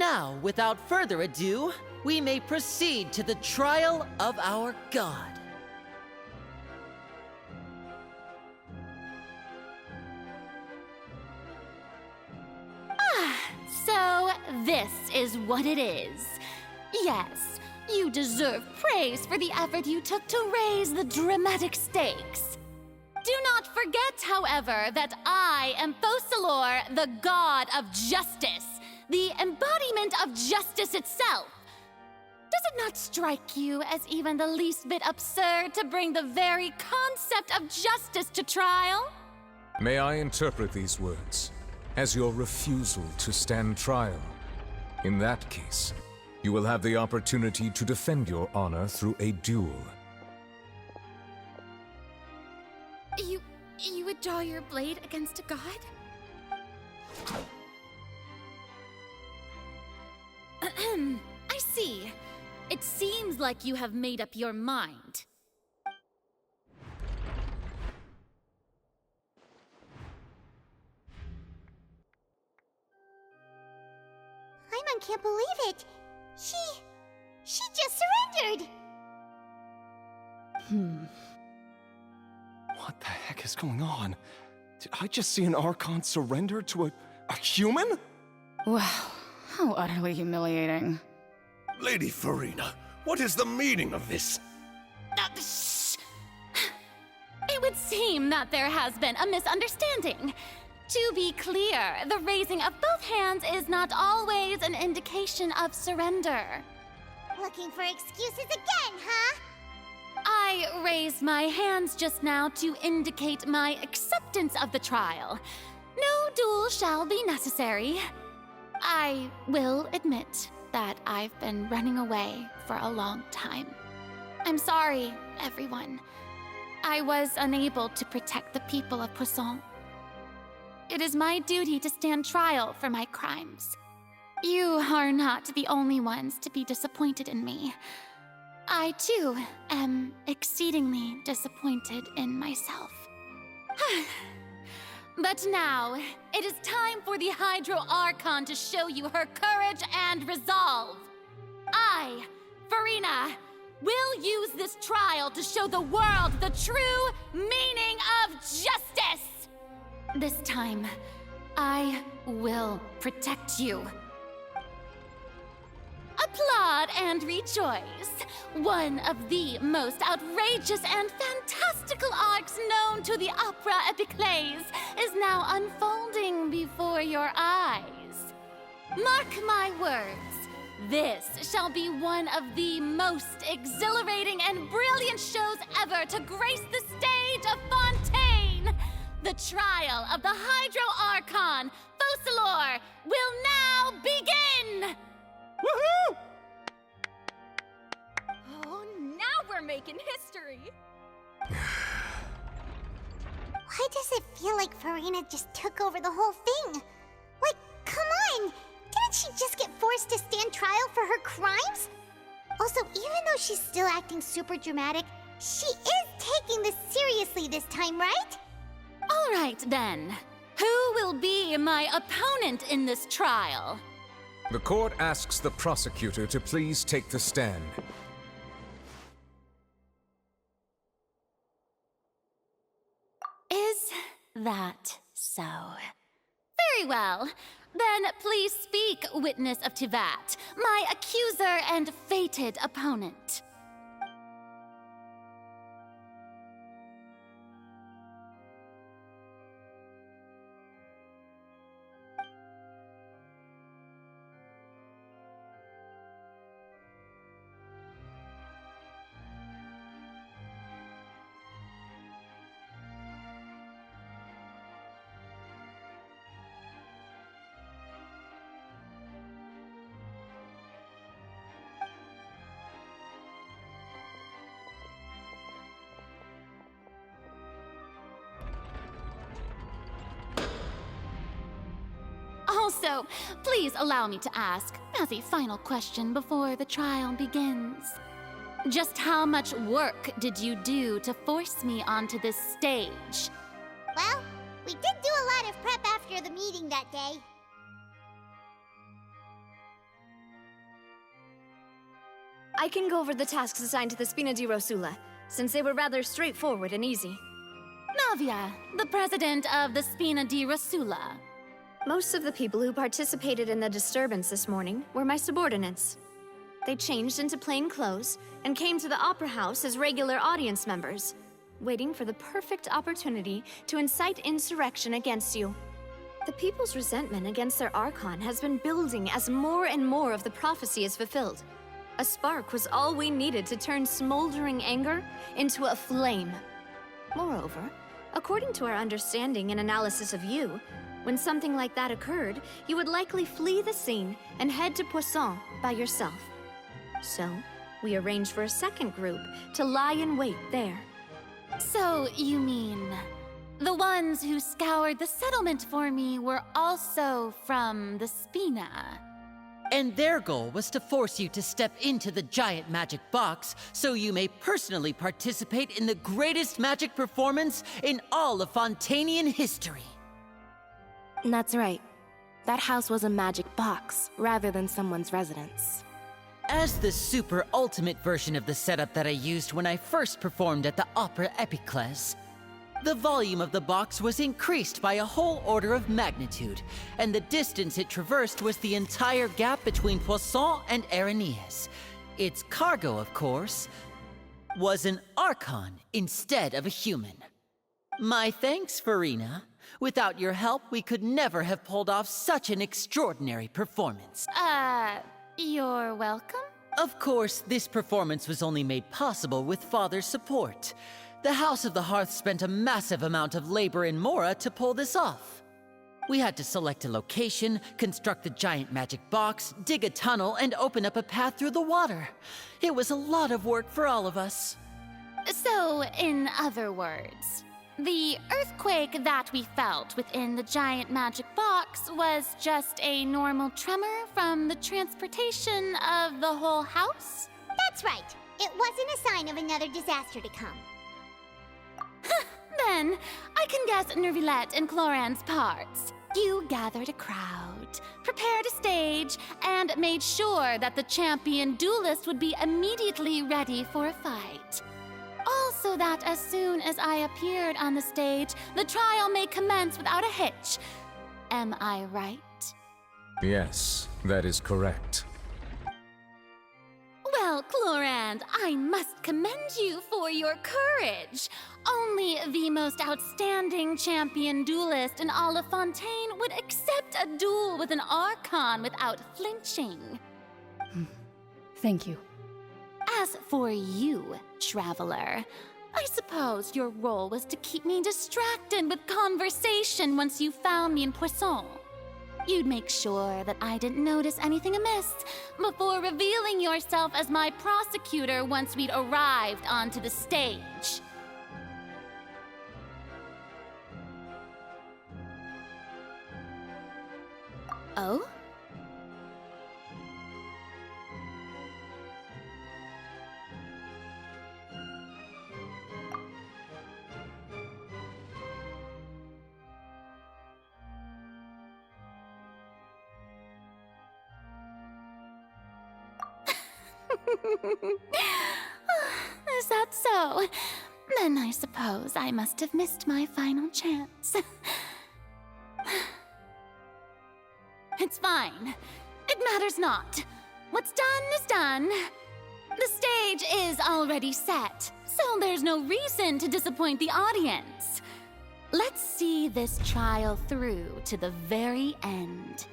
Now, without further ado, we may proceed to the trial of our god. So this is what it is. Yes, you deserve praise for the effort you took to raise the dramatic stakes. Do not forget, however, that I am Focalor, the god of justice, the embodiment of justice itself. Does it not strike you as even the least bit absurd to bring the very concept of justice to trial? May I interpret these words as your refusal to stand trial? In that case, you will have the opportunity to defend your honor through a duel. You would draw your blade against a god? I see. It seems like you have made up your mind. Paimon can't believe it. She just surrendered. What the heck is going on? Did I just see an Archon surrender to a human? Wow, how utterly humiliating. Lady FURINA, what is the meaning of this? Shh! It would seem that there has been a misunderstanding. To be clear, the raising of both hands is not always an indication of surrender. Looking for excuses again, huh? I raised my hands just now to indicate my acceptance of the trial. No duel shall be necessary. I will admit that I've been running away for a long time. I'm sorry, everyone. I was unable to protect the people of Poisson. It is my duty to stand trial for my crimes. You are not the only ones to be disappointed in me. I, too, am exceedingly disappointed in myself. But now, it is time for the Hydro Archon to show you her courage and resolve. I, FURINA, will use this trial to show the world the true meaning of justice! This time, I will protect you. Applaud and rejoice! One of the most outrageous and fantastical arcs known to the opera epiclese is now unfolding before your eyes. Mark my words, this shall be one of the most exhilarating and brilliant shows ever to grace the stage of Fontaine! The trial of the Hydro Archon, Focalor, will now begin! Woohoo! Oh, now we're making history! Why does it feel like FURINA just took over the whole thing? Like, come on! Didn't she just get forced to stand trial for her crimes? Also, even though she's still acting super dramatic, she is taking this seriously this time, right? All right, then. Who will be my opponent in this trial? The court asks the prosecutor to please take the stand. Is that so? Very well. Then please speak, witness of Tivat, my accuser and fated opponent. Also, please allow me to ask, as a final question before the trial begins. Just how much work did you do to force me onto this stage? Well, we did do a lot of prep after the meeting that day. I can go over the tasks assigned to the Spina di Rosula, since they were rather straightforward and easy. Navia, the president of the Spina di Rosula. Most of the people who participated in the disturbance this morning were my subordinates. They changed into plain clothes and came to the Opera House as regular audience members, waiting for the perfect opportunity to incite insurrection against you. The people's resentment against their Archon has been building as more and more of the prophecy is fulfilled. A spark was all we needed to turn smoldering anger into a flame. Moreover, according to our understanding and analysis of you, when something like that occurred, you would likely flee the scene and head to Poisson by yourself. So, we arranged for a second group to lie in wait there. So, you mean the ones who scoured the settlement for me were also from the Spina? And their goal was to force you to step into the giant magic box so you may personally participate in the greatest magic performance in all of Fontanian history. That's right. That house was a magic box, rather than someone's residence. As the super ultimate version of the setup that I used when I first performed at the Opera Epiclese, the volume of the box was increased by a whole order of magnitude, and the distance it traversed was the entire gap between Poisson and Araneas. Its cargo, of course, was an Archon instead of a human. My thanks, FURINA. Without your help, we could never have pulled off such an extraordinary performance. You're welcome? Of course, this performance was only made possible with Father's support. The House of the Hearth spent a massive amount of labor in Mora to pull this off. We had to select a location, construct the giant magic box, dig a tunnel, and open up a path through the water. It was a lot of work for all of us. So, in other words, the earthquake that we felt within the giant magic box was just a normal tremor from the transportation of the whole house? That's right. It wasn't a sign of another disaster to come. Then, I can guess Nervilette and Clorinde's parts. You gathered a crowd, prepared a stage, and made sure that the champion duelist would be immediately ready for a fight. Also that as soon as I appeared on the stage, the trial may commence without a hitch. Am I right? Yes, that is correct. Well, Chlorinde, I must commend you for your courage. Only the most outstanding champion duelist in all of Fontaine would accept a duel with an Archon without flinching. Thank you. As for you, Traveler, I suppose your role was to keep me distracted with conversation once you found me in Poisson. You'd make sure that I didn't notice anything amiss before revealing yourself as my prosecutor once we'd arrived onto the stage. Oh? Is that so? Then I suppose I must have missed my final chance. It's fine. It matters not. What's done is done. The stage is already set, so there's no reason to disappoint the audience. Let's see this trial through to the very end.